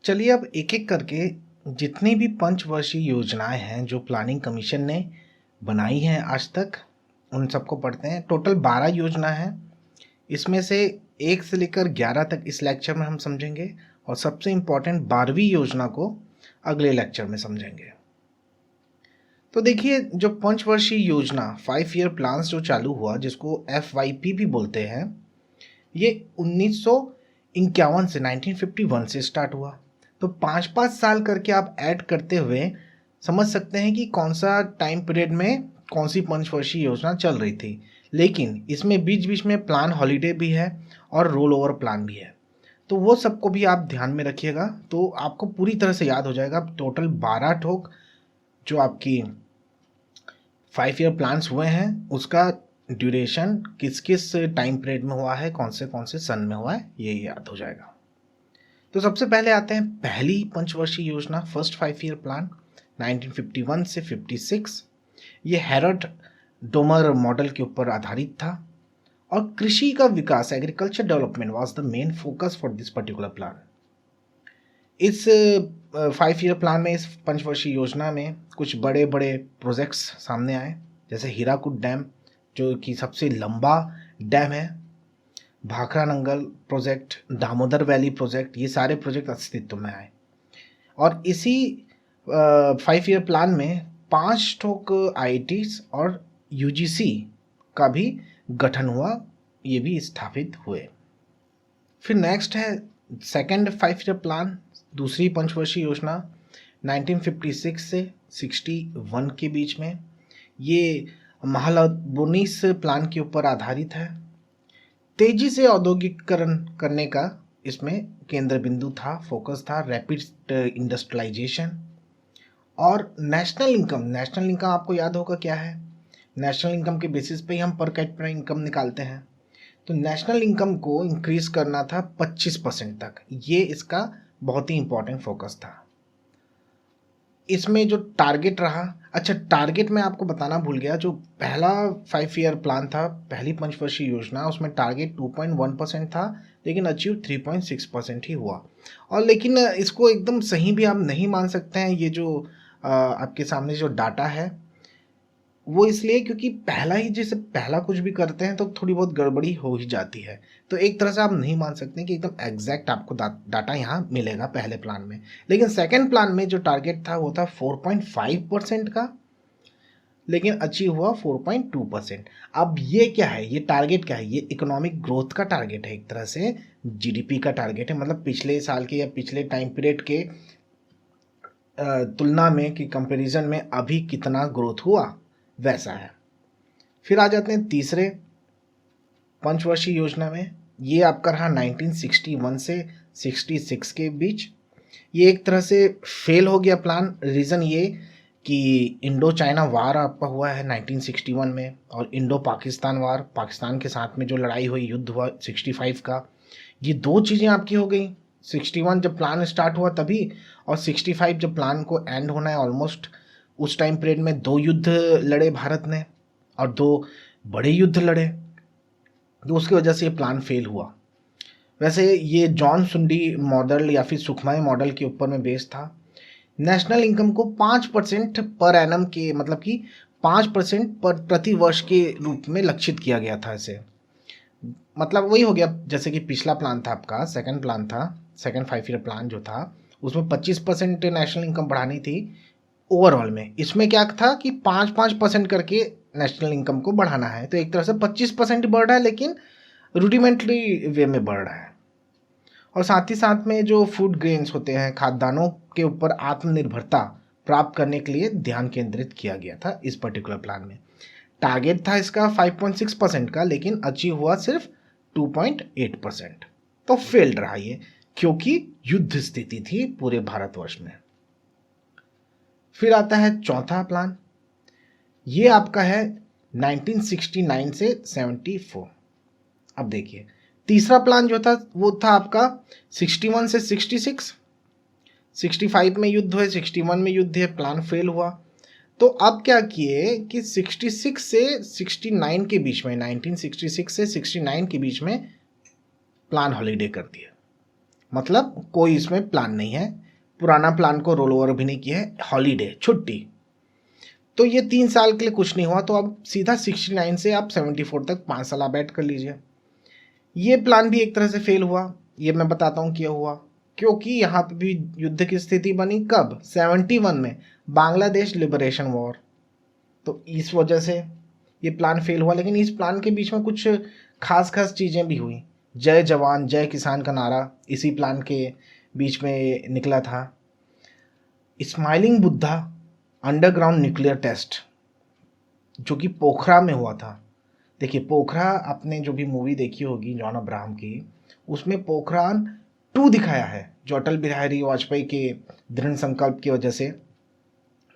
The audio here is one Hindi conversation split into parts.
चलिए अब एक-एक करके जितनी भी पंचवर्षीय योजनाएँ हैं जो प्लानिंग कमीशन ने बनाई हैं आज तक, उन सबको पढ़ते हैं। टोटल 12 योजना है। इसमें से 1 से लेकर 11 तक इस लेक्चर में हम समझेंगे और सबसे इम्पोर्टेंट 12वीं योजना को अगले लेक्चर में समझेंगे। तो देखिए जो पंचवर्षीय योजना 5 ईयर प्लान्स जो चालू हुआ जिसको FYP भी बोलते हैं, ये 1951 से 1951 से स्टार्ट हुआ। तो 5-5 साल करके आप ऐड करते हुए समझ सकते हैं कि कौन सा टाइम पीरियड में कौन सी पंचवर्षीय योजना चल रही थी। लेकिन इसमें बीच बीच में प्लान हॉलीडे भी है और रोल ओवर प्लान भी है, तो वो सबको भी आप ध्यान में रखिएगा तो आपको पूरी तरह से याद हो जाएगा। टोटल 12 ठोक जो आपकी 5 ईयर प्लान्स हुए हैं उसका ड्यूरेशन किस किस टाइम पीरियड में हुआ है, कौन से सन में हुआ है, ये याद हो जाएगा। तो सबसे पहले आते हैं पहली पंचवर्षीय योजना, फर्स्ट 5 ईयर प्लान 1951 से 56। ये हैरोल्ड डोमर मॉडल के ऊपर आधारित था और कृषि का विकास, agriculture development was the main focus for this particular plan. इस 5 ईयर प्लान में, इस पंचवर्षीय योजना में कुछ बड़े बड़े प्रोजेक्ट्स सामने आए, जैसे हीराकुद डैम जो कि सबसे लंबा डैम है, Bhakra Nangal project, Damodar valley project, ये सारे प्रोजेक्ट अस्तित्व में आए। और इसी 5 ईयर प्लान में 5 ठोक IITs और UGC का भी गठन हुआ, ये भी स्थापित हुए। फिर नेक्स्ट है सेकेंड 5 ईयर प्लान, दूसरी पंचवर्षीय योजना 1956 से 61 के बीच में। ये महालनोबिस प्लान के ऊपर आधारित है। तेजी से औद्योगिकीकरण करने का इसमें केंद्र बिंदु था, फोकस था, रैपिड इंडस्ट्रियलाइजेशन और नेशनल इनकम आपको याद होगा क्या है। नेशनल इनकम के बेसिस पे ही हम पर कैपिटा इनकम निकालते हैं, तो नेशनल इनकम को इंक्रीज करना था 25% तक। ये इसका बहुत ही इंपॉर्टेंट फोकस था। इसमें जो टारगेट रहा, अच्छा टारगेट मैं आपको बताना भूल गया, जो पहला 5 ईयर प्लान था, पहली पंचवर्षीय योजना, उसमें टारगेट 2.1% था लेकिन अचीव 3.6% ही हुआ। और लेकिन इसको एकदम सही भी आप नहीं मान सकते हैं, ये जो आपके सामने जो डाटा है वो इसलिए क्योंकि पहला ही, जैसे पहला कुछ भी करते हैं तो थोड़ी बहुत गड़बड़ी हो ही जाती है, तो एक तरह से आप नहीं मान सकते कि एकदम एग्जैक्ट आपको डाटा यहाँ मिलेगा पहले प्लान में। लेकिन सेकंड प्लान में जो टारगेट था वो था 4.5% का, लेकिन अचीव हुआ 4.2%। अब ये क्या है, ये टारगेट क्या है, ये इकोनॉमिक ग्रोथ का टारगेट है, एक तरह से GDP का टारगेट है, मतलब पिछले साल के या पिछले टाइम पीरियड के तुलना में, कि कंपैरिजन में अभी कितना ग्रोथ हुआ वैसा है। फिर आ जाते हैं तीसरे पंचवर्षीय योजना में, ये आपका रहा 1961 से 66 के बीच। ये एक तरह से फेल हो गया प्लान। रीज़न ये कि इंडो चाइना वार आपका हुआ है 1961 में, और इंडो पाकिस्तान वार, पाकिस्तान के साथ में जो लड़ाई हुई, युद्ध हुआ 65 का, ये दो चीज़ें आपकी हो गई। 61 जब प्लान स्टार्ट हुआ तभी, और 65 जब प्लान को एंड होना है ऑलमोस्ट, उस टाइम पीरियड में 2 युद्ध लड़े भारत ने और 2 बड़े युद्ध लड़े, तो उसकी वजह से ये प्लान फेल हुआ। वैसे ये जॉन सुंडी मॉडल या फिर सुखमय मॉडल के ऊपर में बेस्ड था। नेशनल इनकम को 5% पर एनम के, मतलब कि 5% पर प्रति वर्ष के रूप में लक्षित किया गया था इसे। मतलब वही हो गया जैसे कि पिछला प्लान था आपका, सेकंड प्लान था, सेकंड 5 ईयर प्लान जो था, उसमें 25% नेशनल इनकम बढ़ानी थी ओवरऑल में। इसमें क्या था कि 5% करके नेशनल इनकम को बढ़ाना है, तो एक तरह से 25% बढ़ रहा है लेकिन रूडिमेंटरी वे में बढ़ रहा है। और साथ ही साथ में जो फूड ग्रेन्स होते हैं, खाद्यान्नों के ऊपर आत्मनिर्भरता प्राप्त करने के लिए ध्यान केंद्रित किया गया था इस पर्टिकुलर प्लान में। टारगेट था इसका 5.6% का, लेकिन अचीव हुआ सिर्फ 2.8%, तो फेल्ड रहा ये, क्योंकि युद्ध स्थिति थी पूरे भारतवर्ष में। फिर आता है चौथा प्लान, ये आपका है 1969 से 74। अब देखिए तीसरा प्लान जो था वो था आपका 61 से 66। 65 में युद्ध हुए, 61 में युद्ध है, प्लान फेल हुआ। तो अब क्या किए कि 66 से 69 के बीच में, 1966 से 69 के बीच में प्लान हॉलीडे कर दिया। मतलब कोई इसमें प्लान नहीं है, पुराना प्लान को रोल ओवर भी नहीं किया है, हॉलीडे छुट्टी। तो ये 3 साल के लिए कुछ नहीं हुआ, तो अब सीधा 69 से आप 74 तक 5 साल आप ऐड कर लीजिए। ये प्लान भी एक तरह से फेल हुआ, ये मैं बताता हूँ क्यों हुआ। क्योंकि यहाँ पे भी युद्ध की स्थिति बनी कब, 71 में, बांग्लादेश लिबरेशन वॉर। तो इस वजह से ये प्लान फेल हुआ। लेकिन इस प्लान के बीच में कुछ खास खास चीज़ें भी हुई। जय जवान जय किसान का नारा इसी प्लान के बीच में निकला था। Smiling Buddha underground nuclear test जो कि पोखरा में हुआ था। देखिए पोखरा, आपने जो भी मूवी देखी होगी जॉन अब्राहम की, उसमें पोखरान 2 दिखाया है, जो अटल बिहारी वाजपेयी के दृढ़ संकल्प की वजह से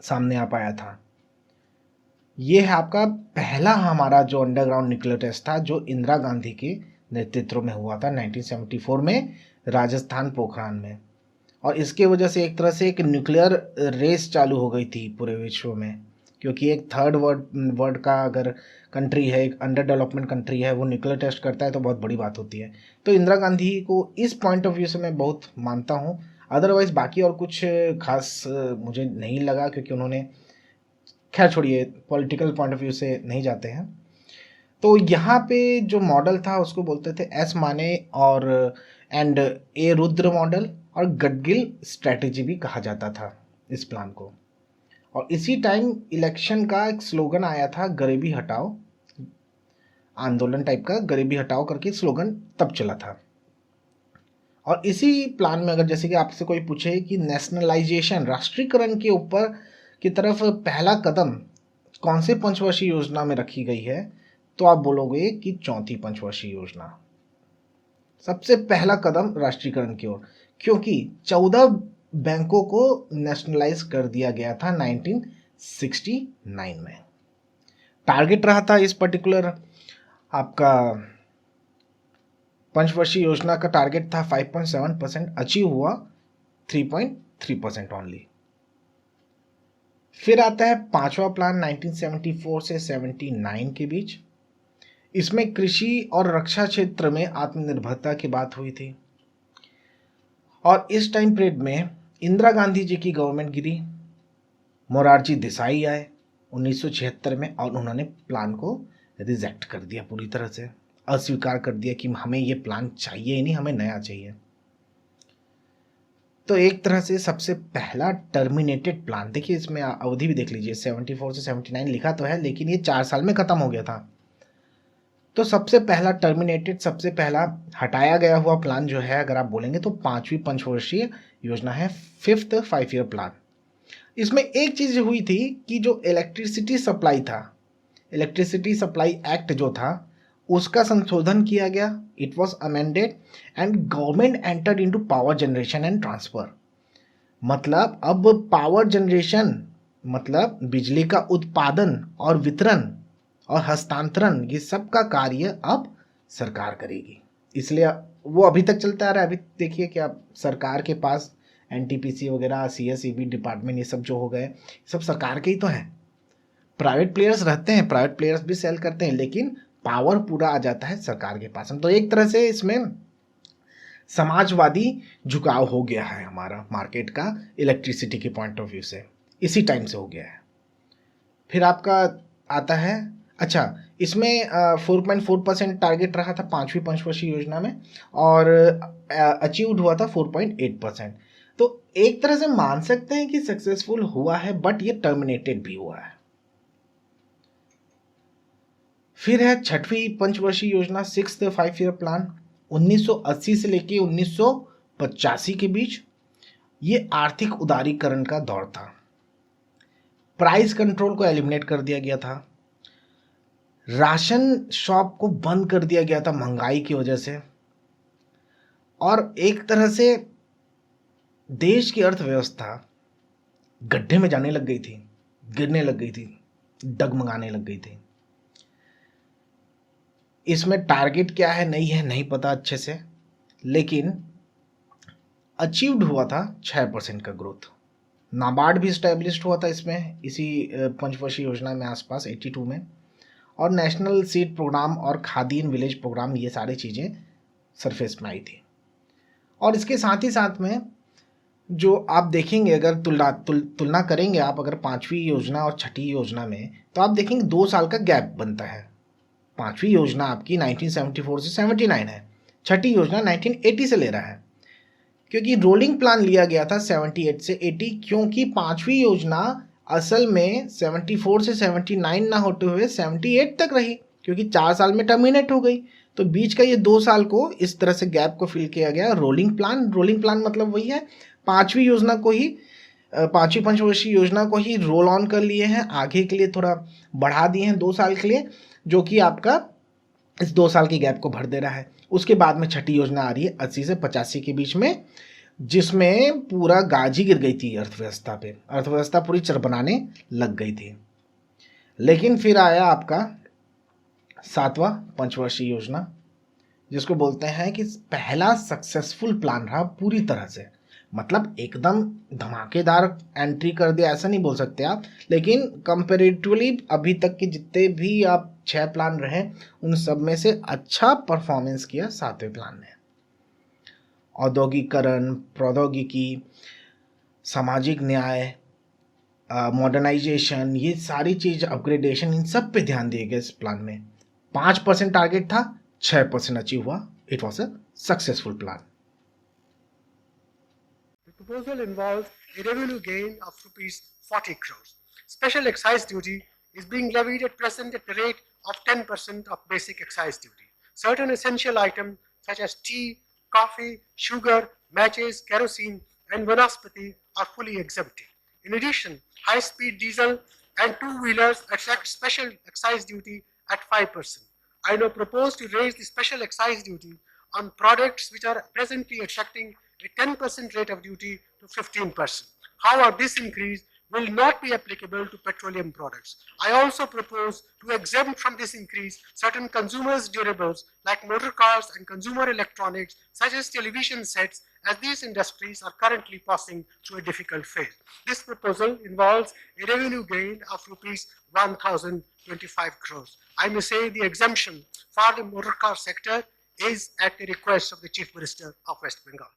सामने आ पाया था। ये है आपका पहला हमारा जो अंडरग्राउंड न्यूक्लियर टेस्ट था, जो इंदिरा गांधी के नेतृत्व में हुआ था 1974 में राजस्थान पोखरान में। और इसके वजह से एक तरह से एक न्यूक्लियर रेस चालू हो गई थी पूरे विश्व में, क्योंकि एक थर्ड वर्ल्ड का अगर कंट्री है, एक अंडर डेवलपमेंट कंट्री है, वो न्यूक्लियर टेस्ट करता है तो बहुत बड़ी बात होती है। तो इंदिरा गांधी को इस पॉइंट ऑफ व्यू से मैं बहुत मानता हूँ। अदरवाइज़ बाकी और कुछ खास मुझे नहीं लगा, क्योंकि उन्होंने, खैर छोड़िए, पॉलिटिकल पॉइंट ऑफ व्यू से नहीं जाते हैं। तो यहाँ पे जो मॉडल था उसको बोलते थे एस माने और एंड ए रुद्र मॉडल, और गडगिल स्ट्रैटेजी भी कहा जाता था इस प्लान को। और इसी टाइम इलेक्शन का एक स्लोगन आया था, गरीबी हटाओ, आंदोलन टाइप का, गरीबी हटाओ करके स्लोगन तब चला था। और इसी प्लान में अगर जैसे कि आपसे कोई पूछे कि नेशनलाइजेशन, राष्ट्रीयकरण के ऊपर की तरफ पहला कदम कौन से पंचवर्षीय योजना में रखी गई है, तो आप बोलोगे कि चौथी पंचवर्षीय योजना सबसे पहला कदम राष्ट्रीयकरण की ओर, क्योंकि 14 बैंकों को नेशनलाइज कर दिया गया था 1969 में। टारगेट रहा था इस पर्टिकुलर आपका पंचवर्षीय योजना का टारगेट था 5.7%, अचीव हुआ 3.3% ओनली। फिर आता है पांचवा प्लान 1974 से 79 के बीच। इसमें कृषि और रक्षा क्षेत्र में आत्मनिर्भरता की बात हुई थी। और इस टाइम पीरियड में इंदिरा गांधी जी की गवर्नमेंट गिरी, मोरारजी देसाई आए 1976 में, और उन्होंने प्लान को रिजेक्ट कर दिया, पूरी तरह से अस्वीकार कर दिया कि हमें ये प्लान चाहिए ही नहीं, हमें नया चाहिए। तो एक तरह से सबसे पहला टर्मिनेटेड प्लान, देखिए इसमें अवधि भी देख लीजिए, 74 से 79 लिखा तो है, लेकिन ये 4 साल में खत्म हो गया था। तो सबसे पहला टर्मिनेटेड, सबसे पहला हटाया गया हुआ प्लान जो है, अगर आप बोलेंगे तो पांचवी पंचवर्षीय योजना है, 5th 5 ईयर प्लान। इसमें एक चीज हुई थी कि जो इलेक्ट्रिसिटी सप्लाई था, इलेक्ट्रिसिटी सप्लाई एक्ट जो था, उसका संशोधन किया गया, it was amended, and government entered into power generation and transfer. मतलब अब पावर जनरेशन, मतलब बिजली का उत्पादन और वितरण और हस्तांतरण, ये सब का कार्य अब सरकार करेगी। इसलिए वो अभी तक चलता आ रहा है। अभी देखिए कि आप सरकार के पास एनटीपीसी वगैरह, सीएसईबी डिपार्टमेंट, ये सब जो हो गए, सब सरकार के ही तो हैं। प्राइवेट प्लेयर्स रहते हैं, प्राइवेट प्लेयर्स भी सेल करते हैं, लेकिन पावर पूरा आ जाता है सरकार के पास। तो एक तरह से इसमें समाजवादी झुकाव हो गया है हमारा मार्केट का, इलेक्ट्रिसिटी के पॉइंट ऑफ व्यू से इसी टाइम से हो गया है। फिर आपका आता है, अच्छा, इसमें 4.4% टारगेट रहा था पांचवी पंचवर्षीय योजना में, और अचीव्ड हुआ था 4.8%। तो एक तरह से मान सकते हैं कि सक्सेसफुल हुआ है, बट ये टर्मिनेटेड भी हुआ है। फिर है छठवीं पंचवर्षीय योजना, 6th 5 ईयर प्लान, 1980 से लेके 1985 के बीच। ये आर्थिक उदारीकरण का दौर था। प्राइस कंट्रोल को एलिमिनेट कर दिया गया था, राशन शॉप को बंद कर दिया गया था महंगाई की वजह से, और एक तरह से देश की अर्थव्यवस्था गड्ढे में जाने लग गई थी, गिरने लग गई थी, डगमगाने लग गई थी। इसमें टारगेट क्या है नहीं है नहीं पता अच्छे से, लेकिन अचीव्ड हुआ था 6% का ग्रोथ। नाबार्ड भी स्टैब्लिश्ड हुआ था इसमें, इसी पंचवर्षीय योजना में आसपास 82 में, और नेशनल सीड प्रोग्राम और खादी इन विलेज प्रोग्राम, ये सारी चीज़ें सरफेस में आई थी। और इसके साथ ही साथ में जो आप देखेंगे, अगर तुलना करेंगे आप अगर पांचवी योजना और छठी योजना में, तो आप देखेंगे 2 साल का गैप बनता है। पांचवी योजना आपकी 1974 से 79 है, छठी योजना 1980 से ले रहा है, क्योंकि रोलिंग प्लान लिया गया था 78 से 80, क्योंकि पांचवी योजना असल में 74 से 79 ना होते हुए 78 तक रही, क्योंकि 4 साल में टर्मिनेट हो गई। तो बीच का ये 2 साल को इस तरह से गैप को फिल किया गया रोलिंग प्लान मतलब वही है, पांचवी योजना को ही, पांचवी पंचवर्षीय योजना को ही रोल ऑन कर लिए हैं, आगे के लिए थोड़ा बढ़ा दिए हैं 2 साल के लिए, जो कि आपका इस 2 साल की गैप को भर दे रहा है। उसके बाद में छठी योजना आ रही है 80 से 85 के बीच में, जिसमें पूरा गाज ही गिर गई थी अर्थव्यवस्था पे, अर्थव्यवस्था पूरी चरबनाने लग गई थी। लेकिन फिर आया आपका 7वां पंचवर्षीय योजना, जिसको बोलते हैं कि पहला सक्सेसफुल प्लान रहा पूरी तरह से, मतलब एकदम धमाकेदार एंट्री कर दिया ऐसा नहीं बोल सकते आप, लेकिन कंपेरेटिवली अभी तक के जितने भी आप 6 प्लान रहे उन सब में से अच्छा परफॉर्मेंस किया 7वें प्लान ने। औद्योगिकरण, प्रौद्योगिकी, सामाजिक न्याय, मॉडर्नाइजेशन, ये सारी चीज़, अपग्रेडेशन, इन सब पे ध्यान दिए गए इस प्लान में। 5% टारगेट था, 6% अचीव हुआ। It was a successful plan. The proposal involves a revenue gain of rupees 40 crores. Special excise duty is being levied at present at the rate of 10% of basic excise duty. Certain essential items such as tea, coffee, sugar, matches, kerosene, and vanaspati are fully exempted. In addition, high-speed diesel and two-wheelers attract special excise duty at 5%. I now propose to raise the special excise duty on products which are presently attracting a 10% rate of duty to 15%. However, this increase will not be applicable to petroleum products. I also propose to exempt from this increase certain consumers' durables like motor cars and consumer electronics such as television sets, as these industries are currently passing through a difficult phase. This proposal involves a revenue gain of rupees 1,025 crores. I may say the exemption for the motor car sector is at the request of the Chief Minister of West Bengal.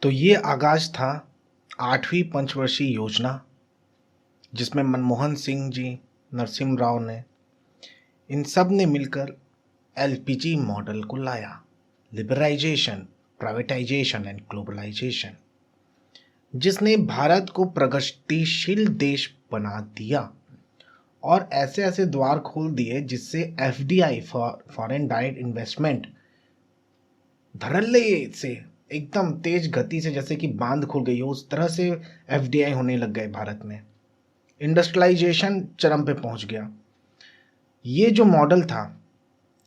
तो ये आगाज था 8वीं पंचवर्षीय योजना, जिसमें मनमोहन सिंह जी, नरसिम्हा राव ने, इन सब ने मिलकर एलपीजी मॉडल को लाया। लिबरलाइजेशन, प्राइवेटाइजेशन एंड ग्लोबलाइजेशन, जिसने भारत को प्रगतिशील देश बना दिया और ऐसे ऐसे द्वार खोल दिए जिससे एफडीआई, फॉरेन डायरेक्ट इन्वेस्टमेंट, धड़ल्ले से एकदम तेज गति से, जैसे कि बांध खुल गई हो उस तरह से एफडीआई होने लग गए भारत में। इंडस्ट्रियलाइजेशन चरम पे पहुंच गया। ये जो मॉडल था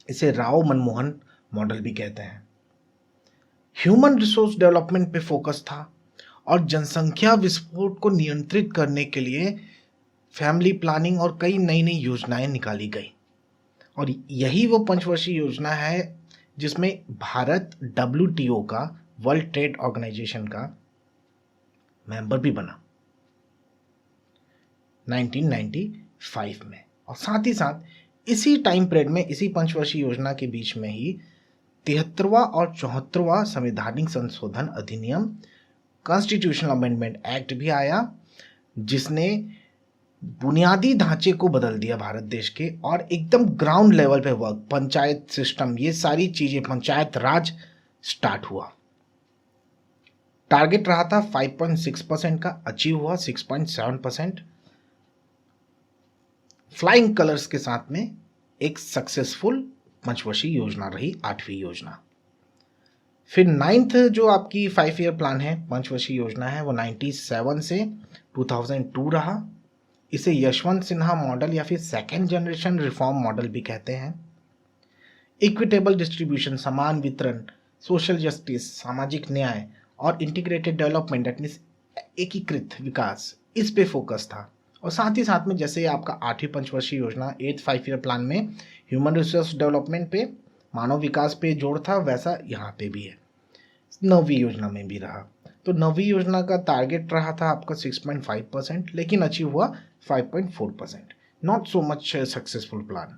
इसे राव मनमोहन मॉडल भी कहते हैं। ह्यूमन रिसोर्स डेवलपमेंट पे फोकस था और जनसंख्या विस्फोट को नियंत्रित करने के लिए फैमिली प्लानिंग और कई नई नई योजनाएं निकाली गई। और यही वो पंचवर्षीय योजना है जिसमें भारत WTO का, वर्ल्ड ट्रेड ऑर्गेनाइजेशन का मेंबर भी बना 1995 में। और साथ ही साथ इसी टाइम पीरियड में, इसी पंचवर्षीय योजना के बीच में ही 73वां और 74वां संवैधानिक संशोधन अधिनियम, कॉन्स्टिट्यूशनल अमेंडमेंट एक्ट भी आया, जिसने बुनियादी ढांचे को बदल दिया भारत देश के, और एकदम ग्राउंड लेवल पे वर्क, पंचायत सिस्टम, ये सारी चीजें, पंचायत राज स्टार्ट हुआ। टारगेट रहा था 5.6% का, अचीव हुआ 6.7%। फ्लाइंग कलर्स के साथ में एक सक्सेसफुल पंचवर्षीय योजना रही 8वीं योजना। फिर 9th जो आपकी 5 ईयर प्लान है, पंचवर्षीय योजना है, वो 97 से 2002 रहा। इसे यशवंत सिन्हा मॉडल या फिर सेकेंड जनरेशन रिफॉर्म मॉडल भी कहते हैं। इक्विटेबल डिस्ट्रीब्यूशन, समान वितरण, सोशल जस्टिस, सामाजिक न्याय और इंटीग्रेटेड डेवलपमेंट, दैट मीन्स एकीकृत विकास, इस पे फोकस था। और साथ ही साथ में जैसे आपका 8वीं पंचवर्षीय योजना 8th 5 ईयर प्लान में ह्यूमन रिसोर्स डेवलपमेंट पे, मानव विकास पे जोर था, वैसा यहाँ पे भी है, 9वीं योजना में भी रहा। तो 9वीं योजना का टारगेट रहा था आपका 6.5%, लेकिन अचीव हुआ 5.4%। Not so much successful plan.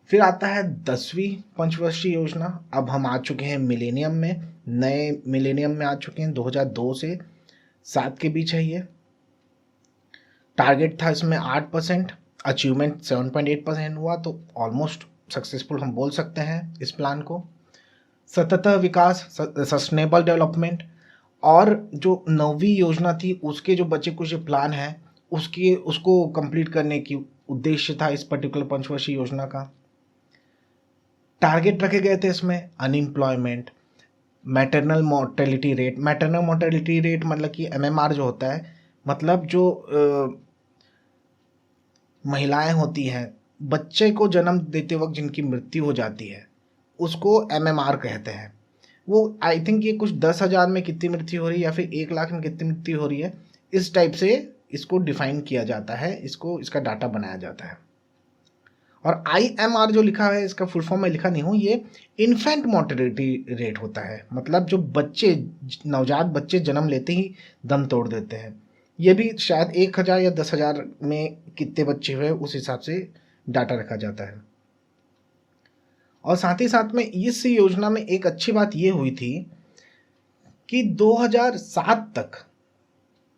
फिर आता है 10वीं पंचवर्षीय योजना। अब हम आ चुके हैं मिलेनियम में, नए मिलेनियम में आ चुके हैं, 2002 से 7 के बीच है ये। टारगेट था इसमें 8%, अचीवमेंट 7.8% हुआ, तो ऑलमोस्ट सक्सेसफुल हम बोल सकते हैं इस प्लान को। सतत विकास, सस्टेनेबल डेवलपमेंट, और जो 9वीं योजना थी उसके जो बचे कुछ प्लान हैं उसको कंप्लीट करने की उद्देश्य था इस पर्टिकुलर पंचवर्षीय योजना का। टारगेट रखे गए थे इसमें unemployment, maternal mortality rate. Maternal mortality rate मतलब कि MMR जो होता है, मतलब जो महिलाएं होती हैं, बच्चे को जन्म देते वक्त जिनकी मृत्यु हो जाती है, उसको MMR कहते हैं। वो आई थिंक ये कुछ 10,000 में कितनी मृत्यु हो रही है या फिर 1 लाख में कितनी मृत्यु हो रही है, इस टाइप से इसको डिफाइन किया जाता है, इसका डाटा बनाया जाता है। और IMR जो लिखा है, इसका फुल फॉर्म में लिखा नहीं हूँ, ये इन्फेंट मोर्टेलिटी रेट होता है, मतलब जो बच्चे, नवजात बच्चे जन्म लेते ही दम तोड़ देते हैं। ये भी शायद 1,000 या 10,000 में कितने बच्चे हुए उस हिसाब से डाटा रखा जाता है। और साथ ही साथ में इस योजना में एक अच्छी बात ये हुई थी कि 2007 तक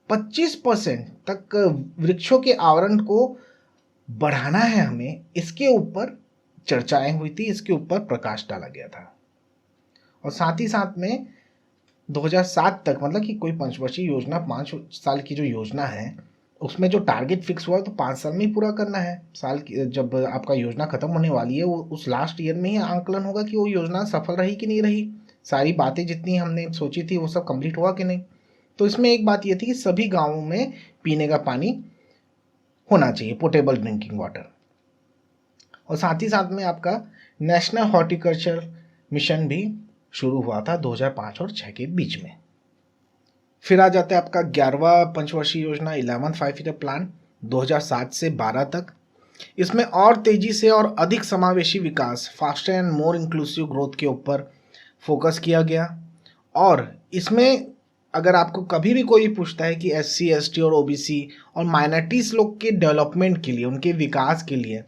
25% तक वृक्षों के आवरण को बढ़ाना है हमें, इसके ऊपर चर्चाएं हुई थी, इसके ऊपर प्रकाश डाला गया था। और साथ ही साथ में 2007 तक, मतलब कि कोई पंचवर्षीय योजना 5 साल की जो योजना है उसमें जो टारगेट फिक्स हुआ है तो 5 साल में ही पूरा करना है। साल की जब आपका योजना खत्म होने वाली है, वो उस लास्ट ईयर में ही आंकलन होगा कि वो योजना सफल रही कि नहीं रही, सारी बातें जितनी हमने सोची थी वो सब कंप्लीट हुआ कि नहीं। तो इसमें एक बात ये थी कि सभी गाँवों में पीने का पानी होना चाहिए, पोर्टेबल ड्रिंकिंग वाटर। और साथ ही साथ में आपका नेशनल हॉर्टिकल्चर मिशन भी शुरू हुआ था 2005 और 6 के बीच में। फिर आ जाता है आपका 11वां पंचवर्षीय योजना, 11th 5-year प्लान 2007 से 12 तक। इसमें और तेजी से और अधिक समावेशी विकास, faster and more inclusive growth के ऊपर फोकस किया गया। और इसमें अगर आपको कभी भी कोई पूछता है कि SC ST और OBC और माइनॉरिटीज लोग के डेवलपमेंट के लिए, उनके विकास के लिए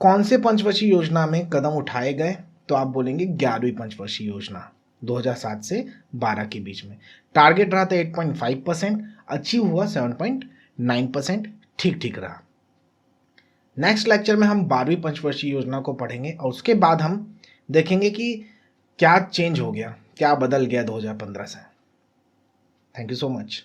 कौन से पंचवर्षीय योजना में कदम उठाए गए, तो आप बोलेंगे 11वीं पंचवर्षीय योजना 2007 से 12 के बीच में। टारगेट रहा था 8.5%, अचीव हुआ 7.9%, ठीक ठीक रहा। नेक्स्ट लेक्चर में हम 12वीं पंचवर्षीय योजना को पढ़ेंगे और उसके बाद हम देखेंगे कि क्या चेंज हो गया, क्या बदल गया 2015 से। Thank you so much.